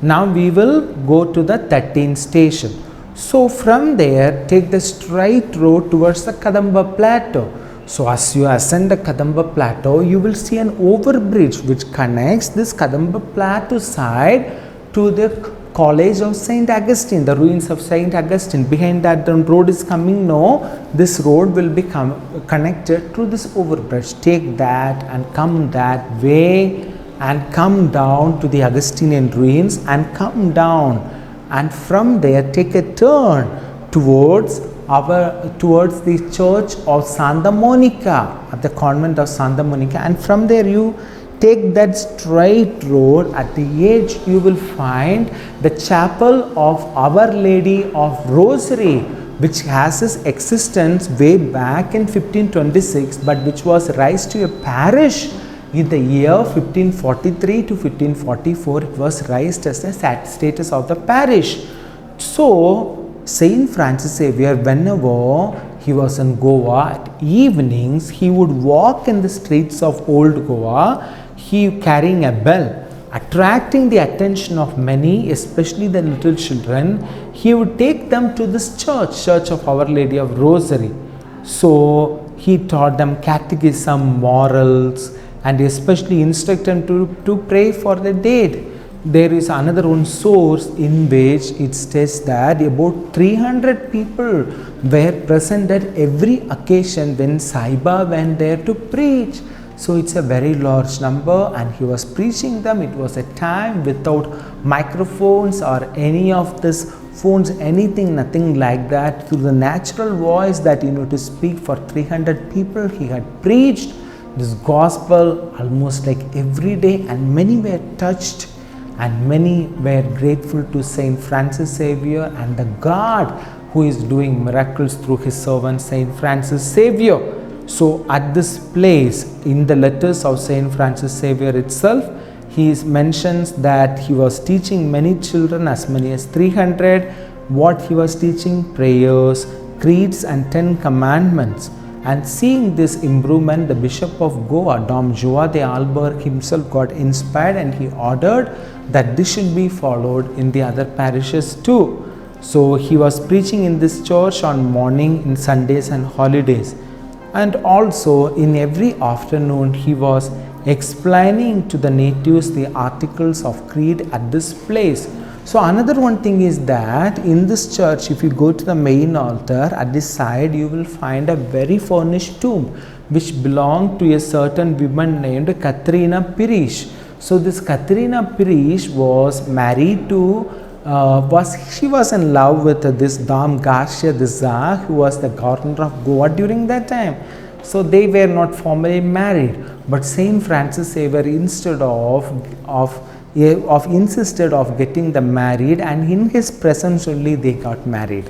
Now we will go to the 13th station. So from there, take the straight road towards the Kadamba Plateau. So as you ascend the Kadamba Plateau, you will see an overbridge which connects this Kadamba Plateau side to the College of St. Augustine, the ruins of St. Augustine. Behind that, the road is coming now. This road will be connected through this overbridge. Take that and come that way and come down to the Augustinian ruins and come down. And from there, take a turn towards the church of Santa Monica, at the convent of Santa Monica, and from there you take that straight road. At the edge you will find the chapel of Our Lady of Rosary, which has its existence way back in 1526, but which was raised to a parish in the year 1543 to 1544. It was raised as the status of the parish. So Saint Francis Xavier, whenever he was in Goa at evenings, he would walk in the streets of Old Goa, he carrying a bell, attracting the attention of many, especially the little children. He would take them to this church of Our Lady of Rosary. So he taught them catechism, morals, and especially instruct them to pray for the dead. There is another one source in which it states that about 300 people were present at every occasion when Saiba went there to preach. So it's a very large number, and he was preaching them. It was a time without microphones or any of this phones, anything, nothing like that. Through the natural voice that to speak for 300 people, he had preached this gospel almost like every day, and many were touched and many were grateful to Saint Francis Xavier and the God who is doing miracles through his servant Saint Francis Xavier. So at this place, in the letters of Saint Francis Xavier itself, he mentions that he was teaching many children, as many as 300. What he was teaching? Prayers, creeds and 10 commandments. And seeing this improvement, the Bishop of Goa, Dom Joa de Alberg himself got inspired, and he ordered that this should be followed in the other parishes too. So he was preaching in this church on morning, in Sundays and holidays. And also in every afternoon he was explaining to the natives the articles of creed at this place. So another one thing is that in this church, if you go to the main altar, at this side you will find a very furnished tomb which belonged to a certain woman named Katrina Pirish. So this Katrina Pirish was married to she was in love with this Dam Garcia Deza, who was the governor of Goa during that time. So they were not formally married, but Saint Francis Xavier insisted of getting them married, and in his presence only they got married.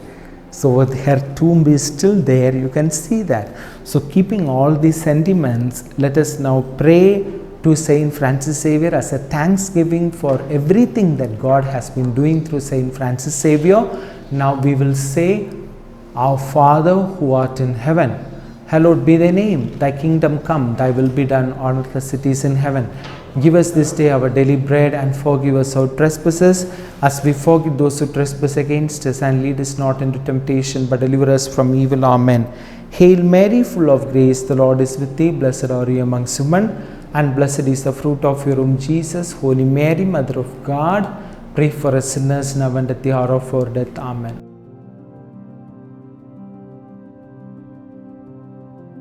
So her tomb is still there, you can see that. So keeping all these sentiments, let us now pray to Saint Francis Xavier as a thanksgiving for everything that God has been doing through Saint Francis Xavier. Now we will say, Our Father who art in heaven, hallowed be thy name, thy kingdom come, thy will be done on earth as it is in heaven. Give us this day our daily bread, and forgive us our trespasses as we forgive those who trespass against us, and lead us not into temptation, but deliver us from evil. Amen. Hail Mary, full of grace, the Lord is with thee. Blessed are you amongst women, and blessed is the fruit of your womb, Jesus. Holy Mary, Mother of God, pray for us sinners now and at the hour of our death. Amen.